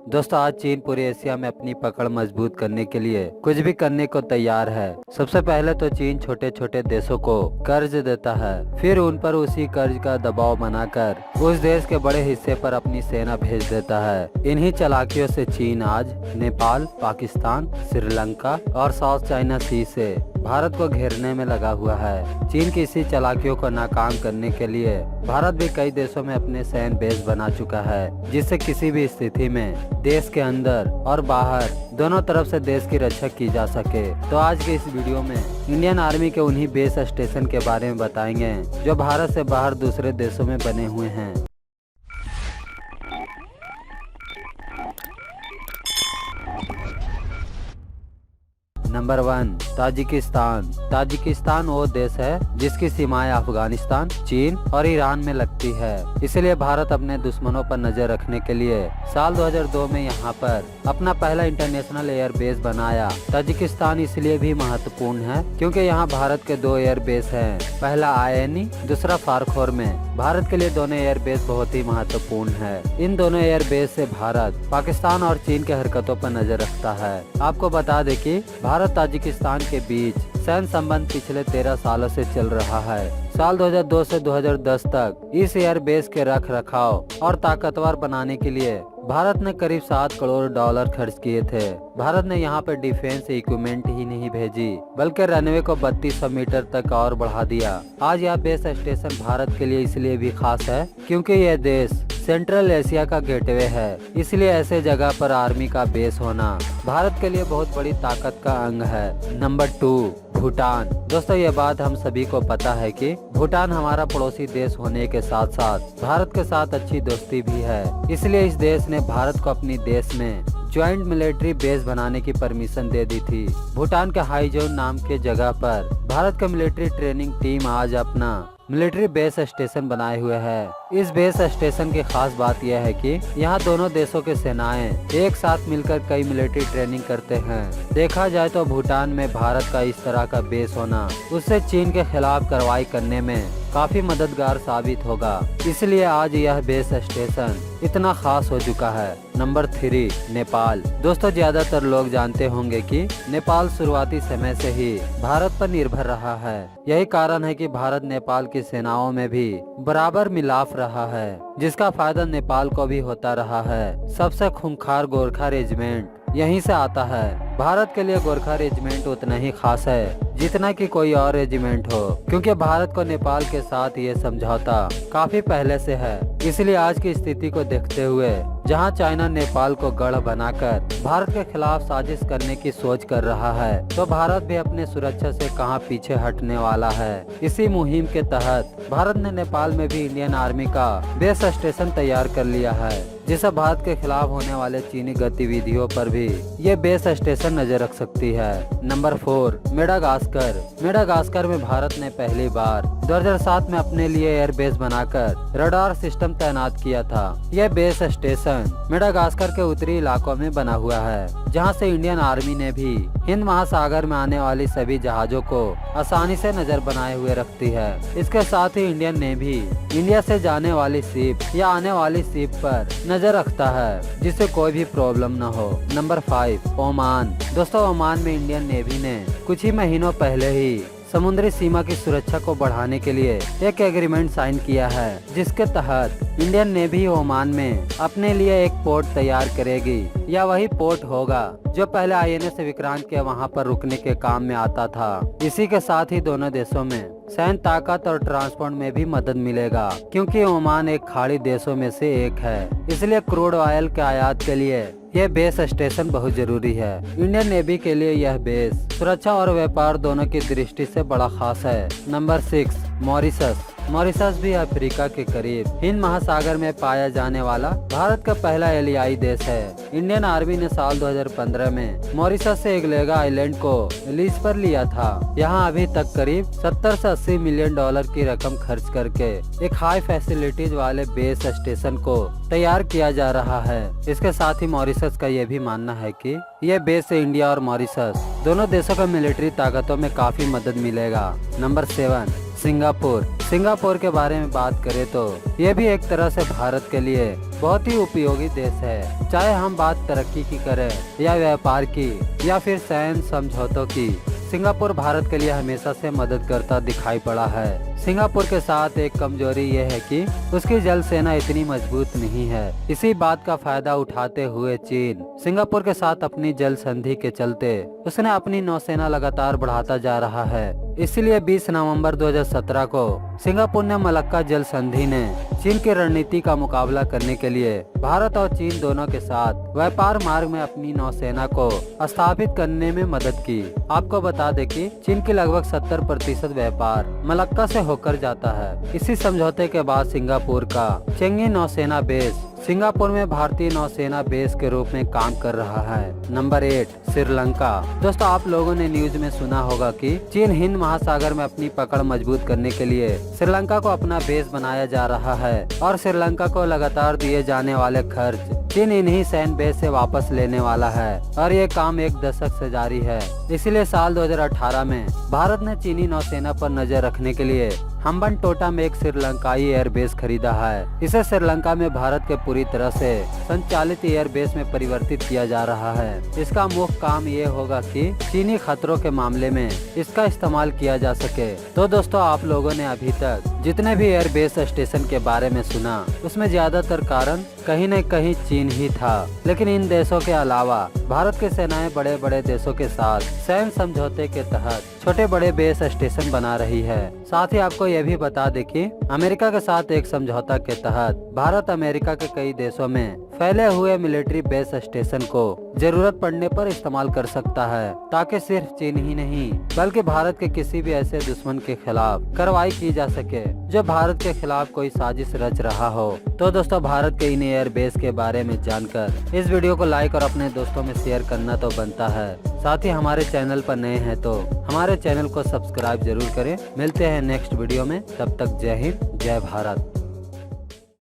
दोस्तों आज चीन पूरी एशिया में अपनी पकड़ मजबूत करने के लिए कुछ भी करने को तैयार है। सबसे पहले तो चीन छोटे छोटे देशों को कर्ज देता है, फिर उन पर उसी कर्ज का दबाव बनाकर उस देश के बड़े हिस्से पर अपनी सेना भेज देता है। इन्हीं चालाकियों से चीन आज नेपाल, पाकिस्तान, श्रीलंका और साउथ चाइना सी से भारत को घेरने में लगा हुआ है। चीन की इसी चालाकियों को नाकाम करने के लिए भारत भी कई देशों में अपने सैन्य बेस बना चुका है, जिससे किसी भी स्थिति में देश के अंदर और बाहर दोनों तरफ से देश की रक्षा की जा सके। तो आज के इस वीडियो में इंडियन आर्मी के उन्हीं बेस स्टेशन के बारे में बताएंगे जो भारत से बाहर दूसरे देशों में बने हुए हैं। Number 1, Tajikistan. ताजिकिस्तान वो देश है जिसकी सीमाएं अफगानिस्तान, चीन और ईरान में लगती है। इसलिए भारत अपने दुश्मनों पर नजर रखने के लिए साल 2002 में यहाँ पर अपना पहला इंटरनेशनल एयर बेस बनाया। ताजिकिस्तान इसलिए भी महत्वपूर्ण है क्योंकि यहाँ भारत के 2 एयर बेस हैं, पहला आयनी, दूसरा फारखोर में। भारत के लिए दोनों एयर बेस बहुत ही महत्वपूर्ण है। इन दोनों एयर बेस से भारत पाकिस्तान और चीन के हरकतों पर नजर रखता है। आपको बता दें कि भारत ताजिकिस्तान के बीच सैन्य संबंध पिछले 13 सालों से चल रहा है। साल 2002 से 2010 तक इस एयर बेस के रख रखाव और ताकतवर बनाने के लिए भारत ने करीब $7 करोड़ खर्च किए थे। भारत ने यहाँ पर डिफेंस इक्विपमेंट ही नहीं भेजी बल्कि रनवे को 3200 मीटर तक और बढ़ा दिया। आज यह बेस स्टेशन भारत के लिए इसलिए भी खास है क्योंकि यह देश सेंट्रल एशिया का गेटवे है, इसलिए ऐसे जगह पर आर्मी का बेस होना भारत के लिए बहुत बड़ी ताकत का अंग है। नंबर 2, भूटान। दोस्तों ये बात हम सभी को पता है कि भूटान हमारा पड़ोसी देश होने के साथ साथ भारत के साथ अच्छी दोस्ती भी है। इसलिए इस देश ने भारत को अपनी देश में ज्वाइंट मिलिट्री बेस बनाने की परमिशन दे दी थी। भूटान के हाईजोन नाम के जगह पर भारत का मिलिट्री ट्रेनिंग टीम आज अपना मिलिट्री बेस स्टेशन बनाए हुए है। इस बेस स्टेशन की खास बात यह है कि यहाँ दोनों देशों के सेनाएं एक साथ मिलकर कई मिलिट्री ट्रेनिंग करते हैं। देखा जाए तो भूटान में भारत का इस तरह का बेस होना उससे चीन के खिलाफ कार्रवाई करने में काफी मददगार साबित होगा। इसलिए आज यह बेस स्टेशन इतना खास हो चुका है। नंबर 3, नेपाल। दोस्तों ज्यादातर लोग जानते होंगे कि नेपाल शुरुआती समय से ही भारत पर निर्भर रहा है। यही कारण है कि भारत नेपाल की सेनाओं में भी बराबर मिलाप रहा है, जिसका फायदा नेपाल को भी होता रहा है। सबसे खूंखार गोरखा रेजिमेंट यहीं से आता है। भारत के लिए गोरखा रेजिमेंट उतना ही खास है जितना कि कोई और रेजिमेंट हो, क्योंकि भारत को नेपाल के साथ ये समझौता काफी पहले से है। इसलिए आज की स्थिति को देखते हुए जहां चाइना नेपाल को गढ़ बनाकर भारत के खिलाफ साजिश करने की सोच कर रहा है, तो भारत भी अपने सुरक्षा से कहां पीछे हटने वाला है। इसी मुहिम के तहत भारत ने नेपाल में भी इंडियन आर्मी का बेस स्टेशन तैयार कर लिया है, जिससे भारत के खिलाफ होने वाले चीनी गतिविधियों पर भी ये बेस स्टेशन नजर रख सकती है। Number 4, Madagascar. मेडागास्कर में भारत ने पहली बार 2007 में अपने लिए एयर बेस बनाकर रडार सिस्टम तैनात किया था। यह बेस स्टेशन मेडागास्कर के उत्तरी इलाकों में बना हुआ है, जहां से इंडियन आर्मी ने भी हिंद महासागर में आने वाली सभी जहाजों को आसानी से नजर बनाए हुए रखती है। इसके साथ ही इंडियन नेवी इंडिया से जाने वाली शिप या आने वाली शिप पर नजर रखता है, जिससे कोई भी प्रॉब्लम न हो। Number 5, Oman. दोस्तों ओमान में इंडियन नेवी ने कुछ ही महीनों पहले ही समुद्री सीमा की सुरक्षा को बढ़ाने के लिए एक एग्रीमेंट साइन किया है, जिसके तहत इंडियन नेवी ओमान में अपने लिए एक पोर्ट तैयार करेगी। यह वही पोर्ट होगा जो पहले INS विक्रांत के वहां पर रुकने के काम में आता था। इसी के साथ ही दोनों देशों में सैन्य ताकत और ट्रांसपोर्ट में भी मदद मिलेगा, क्योंकि ओमान एक खाड़ी देशों में से एक है। इसलिए क्रूड ऑयल के आयात के लिए यह बेस स्टेशन बहुत जरूरी है। इंडियन नेवी के लिए यह बेस सुरक्षा और व्यापार दोनों की दृष्टि से बड़ा खास है। Number 6, Mauritius. मॉरिशस भी अफ्रीका के करीब हिंद महासागर में पाया जाने वाला भारत का पहला एलियाई देश है। इंडियन आर्मी ने साल 2015 में मॉरिशस से एक लेगा आइलैंड को लीज पर लिया था। यहाँ अभी तक करीब 70 से 80 मिलियन डॉलर की रकम खर्च करके एक हाई फैसिलिटीज वाले बेस स्टेशन को तैयार किया जा रहा है। इसके साथ ही मॉरिशस का यह भी मानना है कि यह बेस से इंडिया और मॉरिशस दोनों देशों का मिलिट्री ताकतों में काफी मदद मिलेगा। Number 7, Singapore. सिंगापुर के बारे में बात करें तो ये भी एक तरह से भारत के लिए बहुत ही उपयोगी देश है। चाहे हम बात तरक्की की करें या व्यापार की या फिर सैन्य समझौतों की, सिंगापुर भारत के लिए हमेशा से मदद करता दिखाई पड़ा है। सिंगापुर के साथ एक कमजोरी ये है कि उसकी जल सेना इतनी मजबूत नहीं है। इसी बात का फायदा उठाते हुए चीन सिंगापुर के साथ अपनी जल संधि के चलते उसने अपनी नौसेना लगातार बढ़ाता जा रहा है। इसलिए 20 नवंबर 2017 को सिंगापुर ने मलक्का जल संधि ने चीन की रणनीति का मुकाबला करने के लिए भारत और चीन दोनों के साथ व्यापार मार्ग में अपनी नौसेना को स्थापित करने में मदद की। आपको बता दें कि चीन की लगभग 70% व्यापार मलक्का से होकर जाता है। इसी समझौते के बाद सिंगापुर का चेंगी नौसेना बेस सिंगापुर में भारतीय नौसेना बेस के रूप में काम कर रहा है। नंबर 8 श्रीलंका। दोस्तों, आप लोगों ने न्यूज में सुना होगा कि चीन हिंद महासागर में अपनी पकड़ मजबूत करने के लिए श्रीलंका को अपना बेस बनाया जा रहा है और श्रीलंका को लगातार दिए जाने वाले खर्च चीन इन्हीं सैन्य बेस से वापस लेने वाला है और ये काम 1 दशक से जारी है। इसलिए साल 2018 में भारत ने चीनी नौसेना पर नजर रखने के लिए हम्बनटोटा में एक श्रीलंकाई एयरबेस खरीदा है। इसे श्रीलंका में भारत के पूरी तरह से संचालित एयरबेस में परिवर्तित किया जा रहा है। इसका मुख्य काम ये होगा कि चीनी खतरों के मामले में इसका इस्तेमाल किया जा सके। तो दोस्तों, आप लोगों ने अभी तक जितने भी एयरबेस स्टेशन के बारे में सुना उसमें ज्यादातर कारण कहीं न कहीं चीन ही था। लेकिन इन देशों के अलावा भारत की सेनाएं बड़े बड़े देशों के साथ सैन्य समझौते के तहत छोटे बड़े बेस स्टेशन बना रही है। साथ ही आपको यह भी बता दें कि अमेरिका के साथ एक समझौता के तहत भारत अमेरिका के कई देशों में फैले हुए मिलिट्री बेस स्टेशन को जरूरत पड़ने पर इस्तेमाल कर सकता है, ताकि सिर्फ चीन ही नहीं बल्कि भारत के किसी भी ऐसे दुश्मन के खिलाफ कार्रवाई की जा सके जो भारत के खिलाफ कोई साजिश रच रहा हो। तो दोस्तों, भारत के इन एयर बेस के बारे में जानकर इस वीडियो को लाइक और अपने दोस्तों में शेयर करना तो बनता है। साथ ही हमारे चैनल पर नए हैं तो हमारे चैनल को सब्सक्राइब जरूर करें। मिलते हैं नेक्स्ट वीडियो में, तब तक जय हिंद, जय भारत।